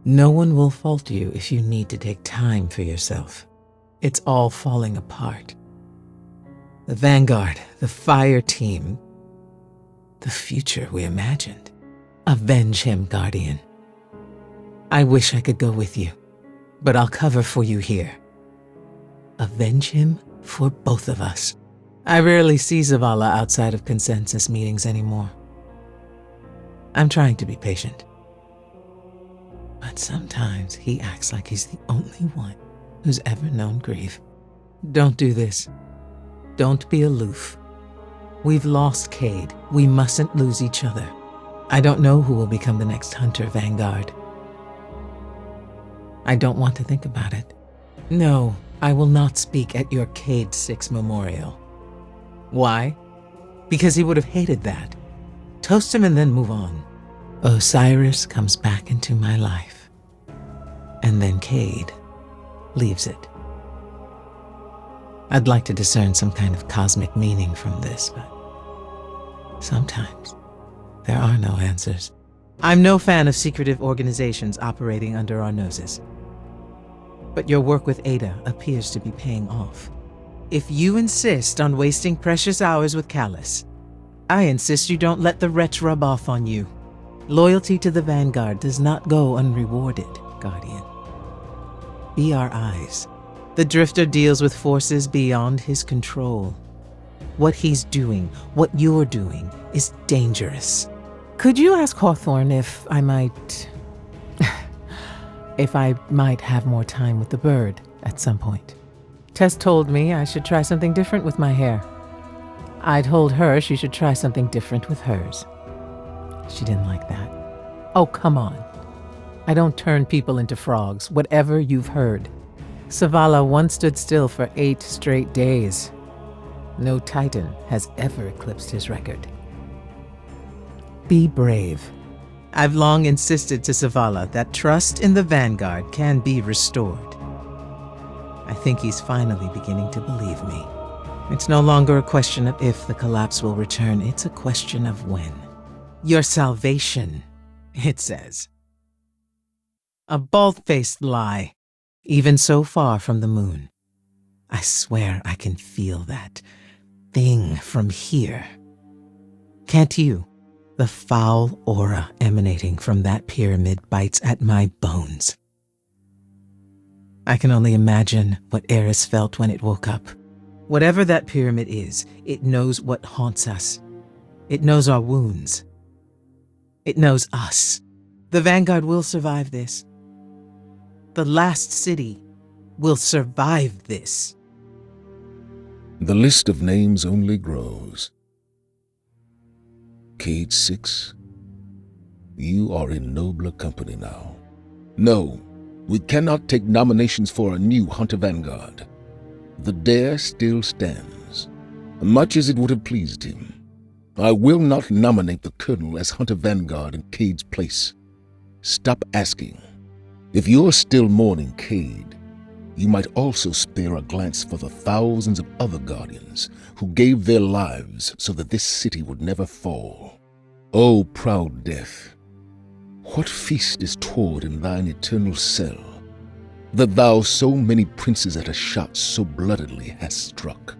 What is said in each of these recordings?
No one will fault you if you need to take time for yourself. It's all falling apart. The Vanguard, the fire team, the future we imagined. Avenge him, Guardian. I wish I could go with you, but I'll cover for you here. Avenge him for both of us. I rarely see Zavala outside of consensus meetings anymore. I'm trying to be patient. But sometimes he acts like he's the only one who's ever known grief. Don't do this. Don't be aloof. We've lost Cade. We mustn't lose each other. I don't know who will become the next Hunter Vanguard. I don't want to think about it. No, I will not speak at your Cade 6 memorial. Why? Because he would have hated that. Toast him and then move on. Osiris comes back into my life, and then Cade leaves it. I'd like to discern some kind of cosmic meaning from this, but sometimes there are no answers. I'm no fan of secretive organizations operating under our noses. But your work with Ada appears to be paying off. If you insist on wasting precious hours with Callus, I insist you don't let the wretch rub off on you. Loyalty to the Vanguard does not go unrewarded, Guardian. Be our eyes. The Drifter deals with forces beyond his control. What he's doing, what you're doing, is dangerous. Could you ask Hawthorne if I might have more time with the bird at some point? Tess told me I should try something different with my hair. I told her she should try something different with hers. She didn't like that. Oh, come on. I don't turn people into frogs, whatever you've heard. Zavala once stood still for 8 straight days. No Titan has ever eclipsed his record. Be brave. I've long insisted to Zavala that trust in the Vanguard can be restored. I think he's finally beginning to believe me. It's no longer a question of if the collapse will return, it's a question of when. Your salvation, it says. A bald-faced lie, even so far from the moon. I swear I can feel that thing from here. Can't you? The foul aura emanating from that pyramid bites at my bones. I can only imagine what Eris felt when it woke up. Whatever that pyramid is, it knows what haunts us. It knows our wounds. It knows us. The Vanguard will survive this. The last city will survive this. The list of names only grows. Cade 6, you are in nobler company now. No, we cannot take nominations for a new Hunter Vanguard. The dare still stands, much as it would have pleased him. I will not nominate the Colonel as Hunter Vanguard in Cade's place. Stop asking. If you're still mourning Cade, you might also spare a glance for the thousands of other Guardians who gave their lives so that this city would never fall. O proud death, what feast is toward in thine eternal cell, that thou so many princes at a shot so bloodily hast struck?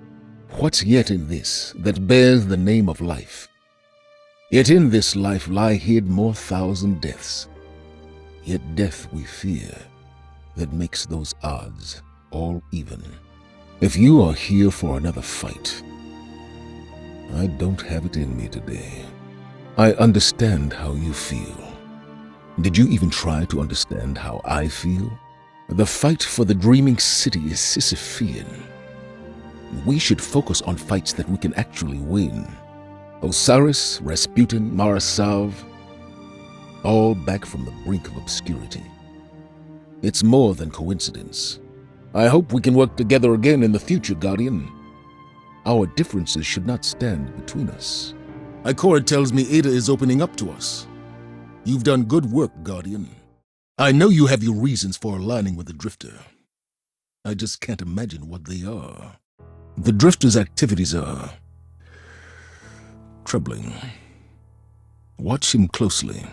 What's yet in this that bears the name of life? Yet in this life lie hid more thousand deaths. Yet death we fear, that makes those odds all even. If you are here for another fight, I don't have it in me today. I understand how you feel. Did you even try to understand how I feel? The fight for the Dreaming City is Sisyphean. We should focus on fights that we can actually win. Osiris, Rasputin, Marasav, all back from the brink of obscurity. It's more than coincidence. I hope we can work together again in the future, Guardian. Our differences should not stand between us. Ikora tells me Ada is opening up to us. You've done good work, Guardian. I know you have your reasons for aligning with the Drifter. I just can't imagine what they are. The Drifter's activities are troubling. Watch him closely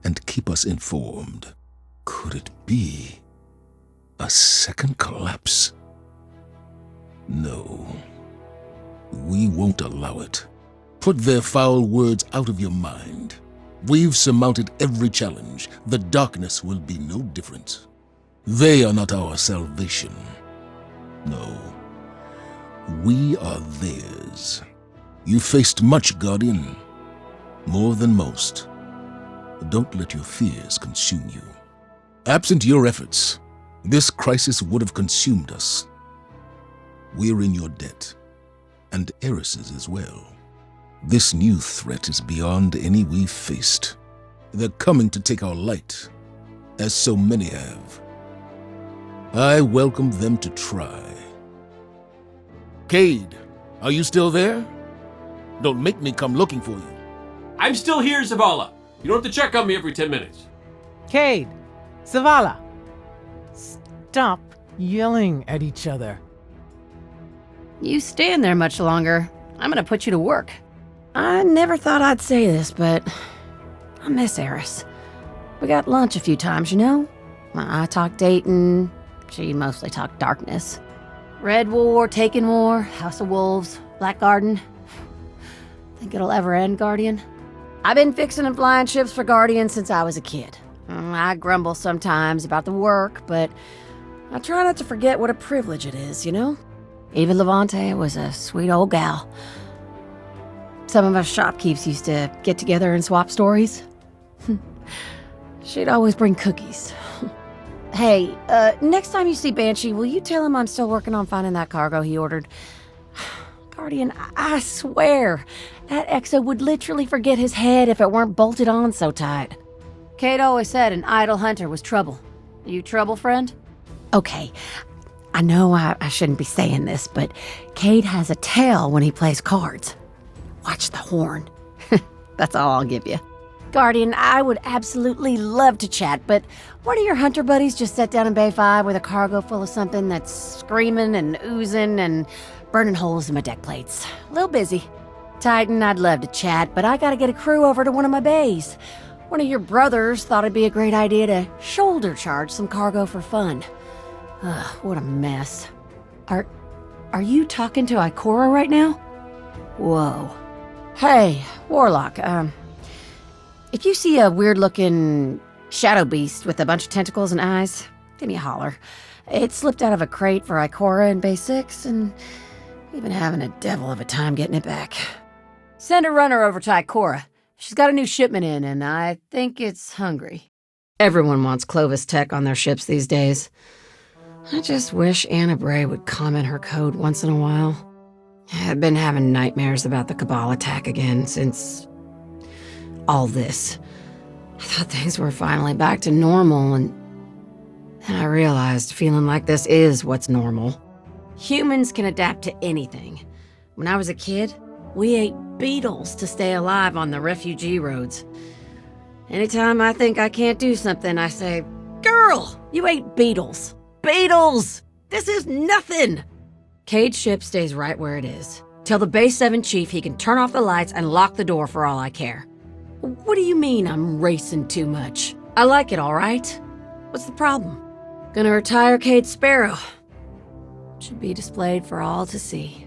and keep us informed. Could it be a second collapse? No. We won't allow it. Put their foul words out of your mind. We've surmounted every challenge. The darkness will be no different. They are not our salvation. No. We are theirs. You faced much, Guardian. More than most. Don't let your fears consume you. Absent your efforts, this crisis would have consumed us. We're in your debt, and Eris's as well. This new threat is beyond any we've faced. They're coming to take our light, as so many have. I welcome them to try. Cade, are you still there? Don't make me come looking for you. I'm still here, Zavala. You don't have to check on me every 10 minutes. Cade, Zavala, stop yelling at each other. You stand there much longer, I'm gonna put you to work. I never thought I'd say this, but I miss Eris. We got lunch a few times, you know? I talked Dayton, she mostly talked darkness. Red War, Taken War, House of Wolves, Black Garden. Think it'll ever end, Guardian? I've been fixing and flying ships for Guardian since I was a kid. I grumble sometimes about the work, but I try not to forget what a privilege it is, you know? Eva Levante was a sweet old gal. Some of us shopkeeps used to get together and swap stories. She'd always bring cookies. Hey, next time you see Banshee, will you tell him I'm still working on finding that cargo he ordered? Guardian, I swear, that Exo would literally forget his head if it weren't bolted on so tight. Cade always said an idle hunter was trouble. You trouble, friend? Okay, I know I shouldn't be saying this, but Cade has a tail when he plays cards. Watch the horn. That's all I'll give you. Guardian, I would absolutely love to chat, but one of your hunter buddies just sat down in Bay 5 with a cargo full of something that's screaming and oozing and burning holes in my deck plates. A little busy. Titan, I'd love to chat, but I gotta get a crew over to one of my bays. One of your brothers thought it'd be a great idea to shoulder charge some cargo for fun. Ugh, what a mess. Are you talking to Ikora right now? Whoa. Hey, Warlock, if you see a weird-looking shadow beast with a bunch of tentacles and eyes, give me a holler. It slipped out of a crate for Ikora in Bay 6, and we've been having a devil of a time getting it back. Send a runner over to Ikora. She's got a new shipment in, and I think it's hungry. Everyone wants Clovis tech on their ships these days. I just wish Anna Bray would comment her code once in a while. I've been having nightmares about the Cabal attack again since all this. I thought things were finally back to normal, and then I realized feeling like this is what's normal. Humans can adapt to anything. When I was a kid, we ate beetles to stay alive on the refugee roads. Anytime I think I can't do something, I say, "Girl, you ate beetles. Beetles! This is nothing!" Cade's ship stays right where it is. Tell the Base 7 chief he can turn off the lights and lock the door for all I care. What do you mean I'm racing too much? I like it, all right? What's the problem? Gonna retire Cade Sparrow. Should be displayed for all to see.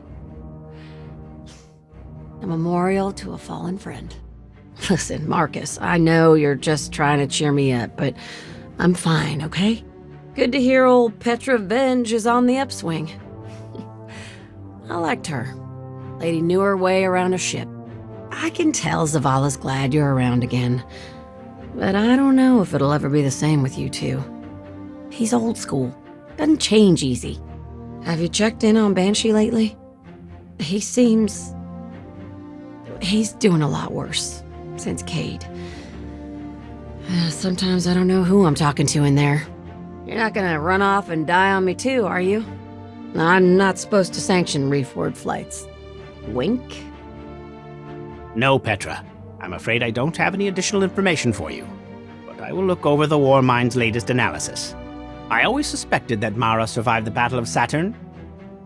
A memorial to a fallen friend. Listen, Marcus, I know you're just trying to cheer me up, but I'm fine, okay? Good to hear old Petra Venge is on the upswing. I liked her. Lady knew her way around a ship. I can tell Zavala's glad you're around again. But I don't know if it'll ever be the same with you two. He's old school. Doesn't change easy. Have you checked in on Banshee lately? He's doing a lot worse since Cade. Sometimes I don't know who I'm talking to in there. You're not gonna run off and die on me too, are you? I'm not supposed to sanction reefward flights. Wink? No, Petra. I'm afraid I don't have any additional information for you. But I will look over the War Mind's latest analysis. I always suspected that Mara survived the Battle of Saturn.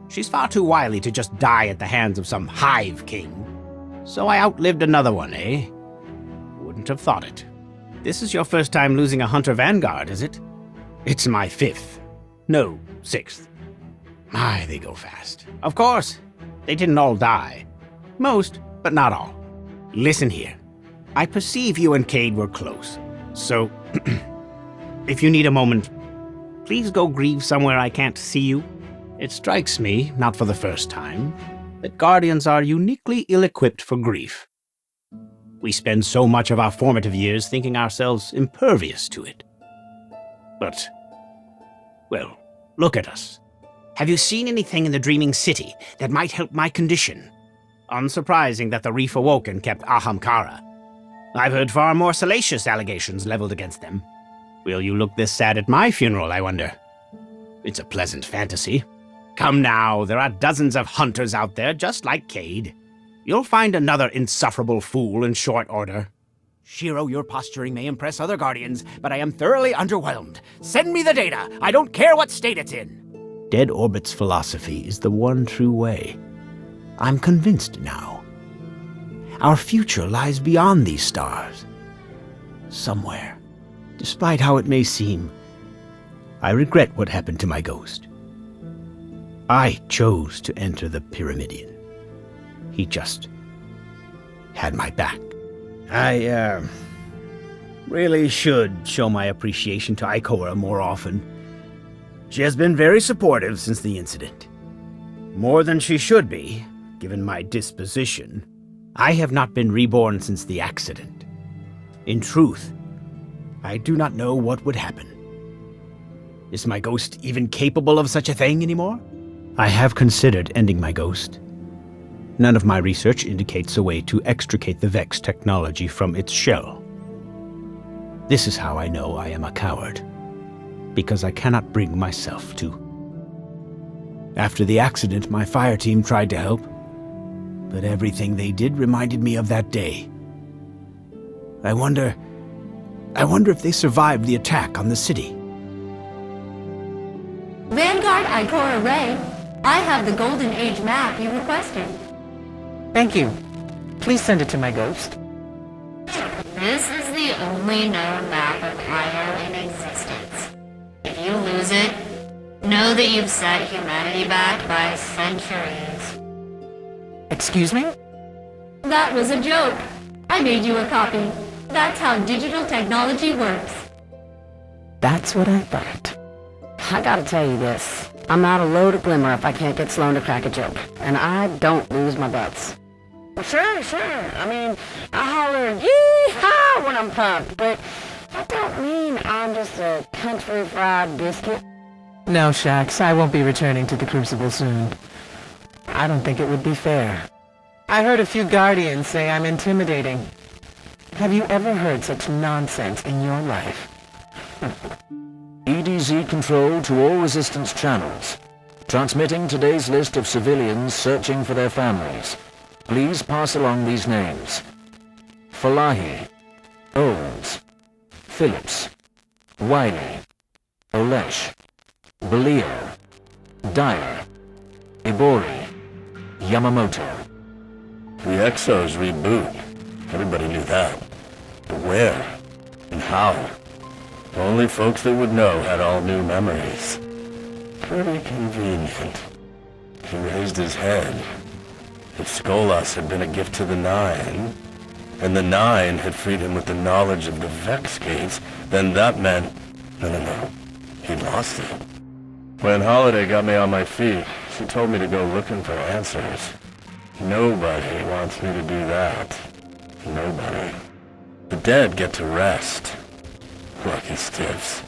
She's far too wily to just die at the hands of some hive king. So I outlived another one, eh? Wouldn't have thought it. This is your first time losing a Hunter Vanguard, is it? It's my 5th. No, 6th. My, they go fast. Of course, they didn't all die. Most, but not all. Listen here. I perceive you and Cade were close. So, if you need a moment, please go grieve somewhere I can't see you. It strikes me, not for the first time, that Guardians are uniquely ill-equipped for grief. We spend so much of our formative years thinking ourselves impervious to it. But, well, look at us. Have you seen anything in the Dreaming City that might help my condition? Unsurprising that the Reef awoke and kept Ahamkara. I've heard far more salacious allegations leveled against them. Will you look this sad at my funeral, I wonder? It's a pleasant fantasy. Come now, there are dozens of hunters out there just like Cade. You'll find another insufferable fool in short order. Shiro, your posturing may impress other Guardians, but I am thoroughly underwhelmed. Send me the data. I don't care what state it's in. Dead Orbit's philosophy is the one true way. I'm convinced now. Our future lies beyond these stars. Somewhere. Despite how it may seem, I regret what happened to my ghost. I chose to enter the Pyramidion. He just had my back. I, really should show my appreciation to Ikora more often. She has been very supportive since the incident. More than she should be, given my disposition. I have not been reborn since the accident. In truth, I do not know what would happen. Is my ghost even capable of such a thing anymore? I have considered ending my ghost. None of my research indicates a way to extricate the Vex technology from its shell. This is how I know I am a coward. Because I cannot bring myself to. After the accident, my fire team tried to help, but everything they did reminded me of that day. I wonder if they survived the attack on the city. Vanguard Ikora Ray, I have the Golden Age map you requested. Thank you. Please send it to my ghost. This is the only known map of Io in existence. If you lose it, know that you've set humanity back by centuries. Excuse me? That was a joke. I made you a copy. That's how digital technology works. That's what I thought. I gotta tell you this. I'm out of load of glimmer if I can't get Sloan to crack a joke. And I don't lose my butts. Sure. I mean, I holler yee-haw when I'm pumped, but that don't mean I'm just a country fried biscuit. No, Shax, I won't be returning to the Crucible soon. I don't think it would be fair. I heard a few Guardians say I'm intimidating. Have you ever heard such nonsense in your life? EDZ control to all resistance channels. Transmitting today's list of civilians searching for their families. Please pass along these names. Falahi, Owens, Phillips, Wiley, Olesh, Belio, Dyer, Ibori, Yamamoto. The Exos reboot. Everybody knew that. But where? And how? Only folks that would know had all new memories. Pretty convenient. He raised his head. If Skolas had been a gift to the Nine, and the Nine had freed him with the knowledge of the Vex gates, then that meant... No. He lost it. When Holliday got me on my feet, she told me to go looking for answers. Nobody wants me to do that. Nobody. The dead get to rest. Lucky stiffs.